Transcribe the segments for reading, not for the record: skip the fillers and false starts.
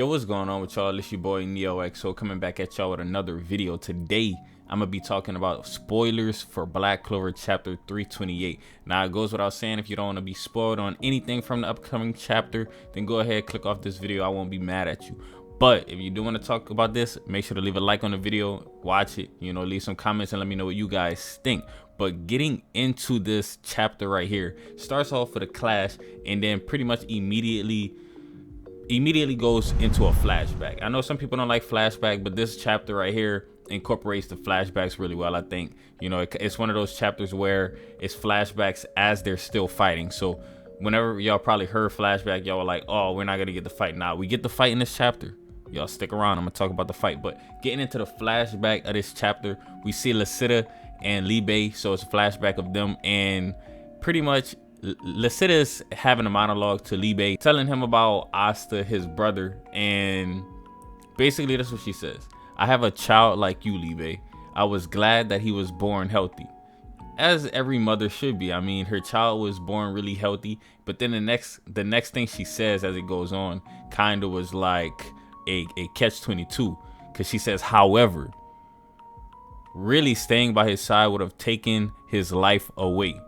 Yo, what's going on with y'all? It's your boy NeoXO coming back at y'all with another video. Today I'm gonna be talking about spoilers for Black Clover chapter 328. Now it goes without saying, if you don't want to be spoiled on anything from the upcoming chapter, then go ahead, click off this video. I won't be mad at you. But if you do want to talk about this, make sure to leave a like on the video, watch it, leave some comments and let me know what you guys think. But getting into this chapter right here starts off with a clash and then pretty much immediately goes into a flashback. I know some people don't like flashback, but this chapter right here incorporates the flashbacks really well. I think it's one of those chapters where it's flashbacks as they're still fighting. So whenever y'all probably heard flashback, y'all were like, oh, we're not gonna get the fight. Now we get the fight in this chapter. Y'all stick around, I'm gonna talk about the fight. But getting into the flashback of this chapter, we see LUCIFERO and Libe. So it's a flashback of them, and pretty much LUCIFERO's having a monologue to Libe, telling him about ASTA, his brother, and basically that's what she says. I have a child like you, Libe. I was glad that he was born healthy, as every mother should be. I mean, her child was born really healthy, but then the next thing she says as it goes on kind of was like a catch-22, because she says, however, really staying by his side would have taken his life away.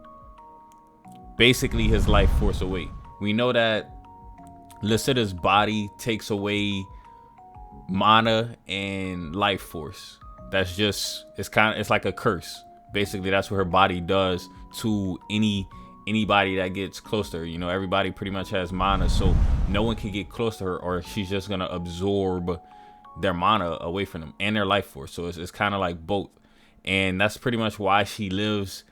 Basically his life force away. We know that LUCIFERO's body takes away mana and life force. That's just, it's like a curse. Basically that's what her body does to anybody that gets close to her. Everybody pretty much has mana, so no one can get close to her, or she's just gonna absorb their mana away from them and their life force. So it's kind of like both, and that's pretty much why she lives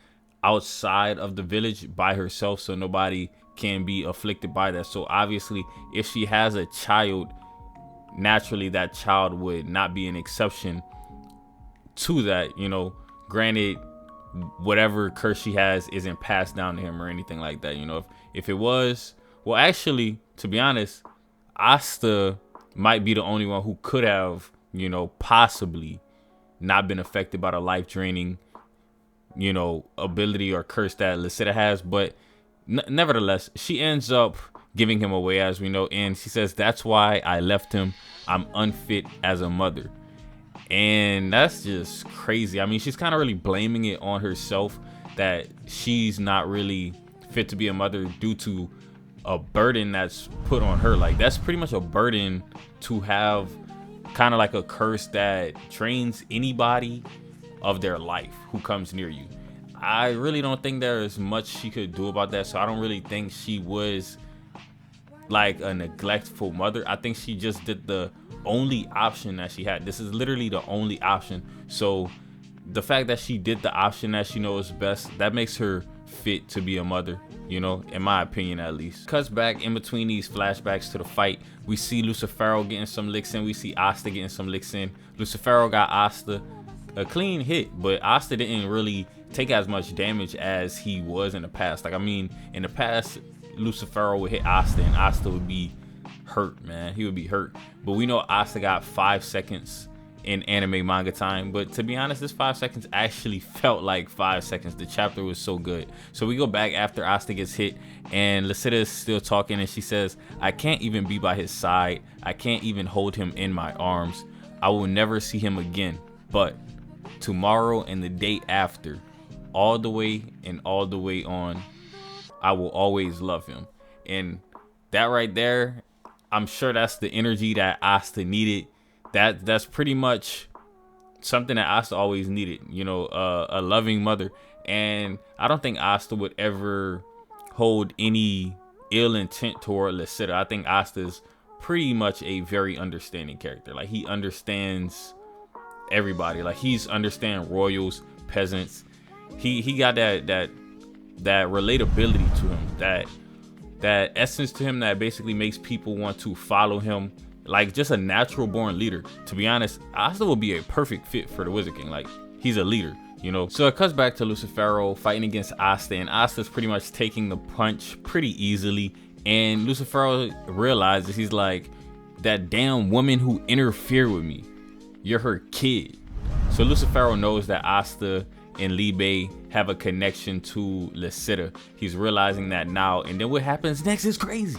outside of the village by herself, so nobody can be afflicted by that. So obviously if she has a child, naturally that child would not be an exception to that. Granted, whatever curse she has isn't passed down to him or anything like that. If it was, well, actually, to be honest, ASTA might be the only one who could have possibly not been affected by the life draining ability or curse that LUCIFERO has. But nevertheless, she ends up giving him away, as we know, and she says, that's why I left him. I'm unfit as a mother. And that's just crazy. I mean, she's kind of really blaming it on herself, that she's not really fit to be a mother due to a burden that's put on her. Like, that's pretty much a burden to have, kind of like a curse that drains anybody of their life who comes near you. I really don't think there is much she could do about that. So I don't really think she was like a neglectful mother. I think she just did the only option that she had. This is literally the only option. So the fact that she did the option that she knows best, that makes her fit to be a mother, in my opinion at least. Cuts back in between these flashbacks to the fight. We see LUCIFERO getting some licks in. We see ASTA getting some licks in. LUCIFERO got ASTA a clean hit, but ASTA didn't really take as much damage as he was in the past. Like, I mean, in the past, LUCIFERO would hit ASTA and ASTA would be hurt, man. He would be hurt. But we know ASTA got 5 seconds in anime manga time, but to be honest, this 5 seconds actually felt like 5 seconds. The chapter was so good. So we go back after ASTA gets hit, and LUCIFERO is still talking, and she says, I can't even be by his side. I can't even hold him in my arms. I will never see him again, but tomorrow and the day after, all the way and all the way on, I will always love him. And that right there, I'm sure that's the energy that ASTA needed. That's pretty much something that ASTA always needed, a loving mother. And I don't think ASTA would ever hold any ill intent toward LUCIFERO. I think ASTA's pretty much a very understanding character. Like, he understands everybody. Like, he's understand royals, peasants. He got that relatability to him, that essence to him that basically makes people want to follow him, like just a natural born leader. To be honest, ASTA will be a perfect fit for the Wizard King. Like, he's a leader, So it cuts back to LUCIFERO fighting against ASTA, and ASTA's pretty much taking the punch pretty easily. And LUCIFERO realizes, he's like, that damn woman who interfered with me, you're her kid. So LUCIFERO knows that ASTA and Libe have a connection to LUCIFERO. He's realizing that now, and then what happens next is crazy.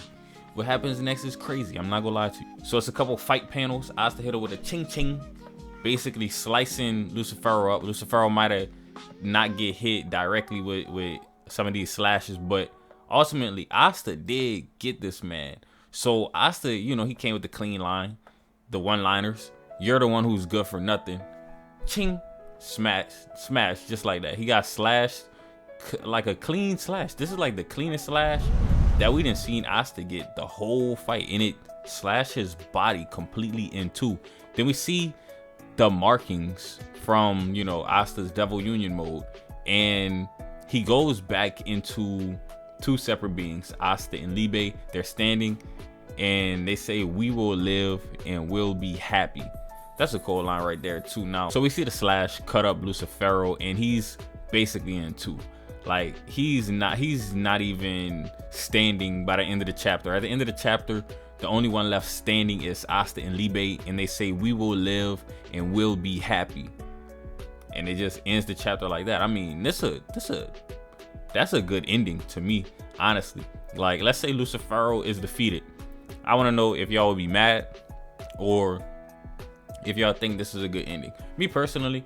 what happens next is crazy. I'm not gonna lie to you. So it's a couple fight panels. Asta hit her with a ching ching, basically slicing Lucifero up. Lucifero might have not get hit directly with some of these slashes, but ultimately Asta did get this man. So Asta, you know, he came with the clean line, the one-liners. You're the one who's good for nothing. Ching, smash, just like that. He got slashed like a clean slash. This is like the cleanest slash that we didn't seen Asta get the whole fight, and it slashed his body completely in two. Then we see the markings from, you know, Asta's Devil Union mode, and he goes back into two separate beings, Asta and Libe. They're standing and they say, "We will live and we'll be happy." That's a cool line right there too. Now, so we see the slash cut up Lucifero, and he's basically in two. Like he's not even standing by the end of the chapter. At the end of the chapter, the only one left standing is Asta and Libe, and they say, "We will live and we'll be happy." And it just ends the chapter like that. I mean, that's a good ending to me, honestly. Like, let's say Lucifero is defeated. I want to know if y'all would be mad or if y'all think this is a good ending. Me personally,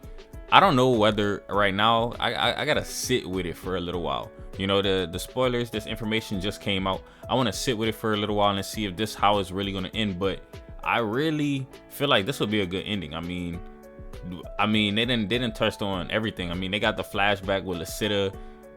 I don't know whether right now. I gotta sit with it for a little while. You know, the spoilers, this information just came out. I want to sit with it for a little while and see if this how it's really gonna end. But I really feel like this will be a good ending. I mean, they didn't touch on everything. I mean, they got the flashback with Lucida,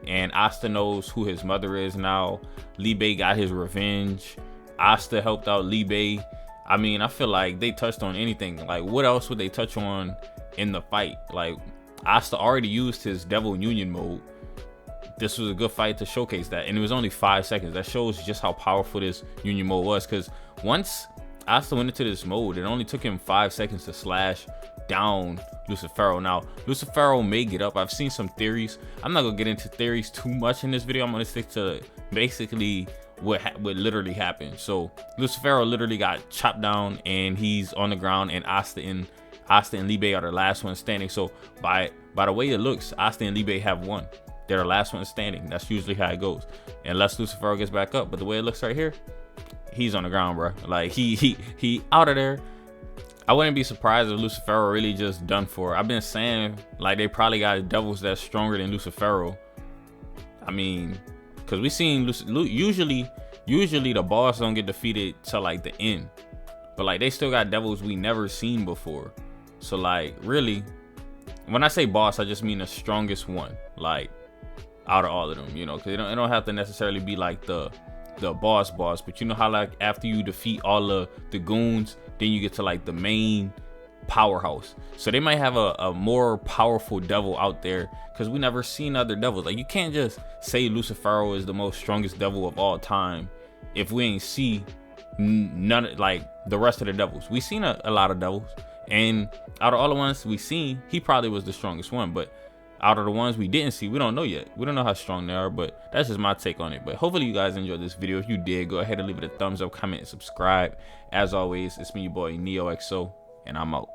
and Asta knows who his mother is now. Libe got his revenge. Asta helped out Libe. I mean, I feel like they touched on anything. Like, what else would they touch on in the fight? Like, Asta already used his Devil Union mode. This was a good fight to showcase that, and it was only 5 seconds. That shows just how powerful this Union mode was, because once Asta went into this mode, it only took him 5 seconds to slash down Lucifero. Now, Lucifero may get up. I've seen some theories. I'm not gonna get into theories too much in this video. I'm gonna stick to basically what literally happened. So Lucifero literally got chopped down, and he's on the ground, and Asta and Libe are the last ones standing. So by the way it looks, Asta and Libe have won. They're the last ones standing. That's usually how it goes, unless Lucifero gets back up. But the way it looks right here, he's on the ground, bro. Like he out of there. I wouldn't be surprised if Lucifero really just done for. I've been saying, like, they probably got devils that's stronger than Lucifero. I mean, because we seen usually the boss don't get defeated till like the end, but like they still got devils we never seen before. So like, really, when I say boss, I just mean the strongest one, like out of all of them, you know, because it don't have to necessarily be like the boss, but you know how like after you defeat all of the goons, then you get to like the main powerhouse. So they might have a more powerful devil out there, because we never seen other devils. Like, you can't just say Lucifero is the most strongest devil of all time if we ain't see none, like the rest of the devils. We seen a lot of devils, and out of all the ones we seen, he probably was the strongest one. But out of the ones we didn't see, we don't know yet. We don't know how strong they are, but that's just my take on it. But hopefully you guys enjoyed this video. If you did, go ahead and leave it a thumbs up, comment, and subscribe. As always, it's me, your boy NeoXO, and I'm out.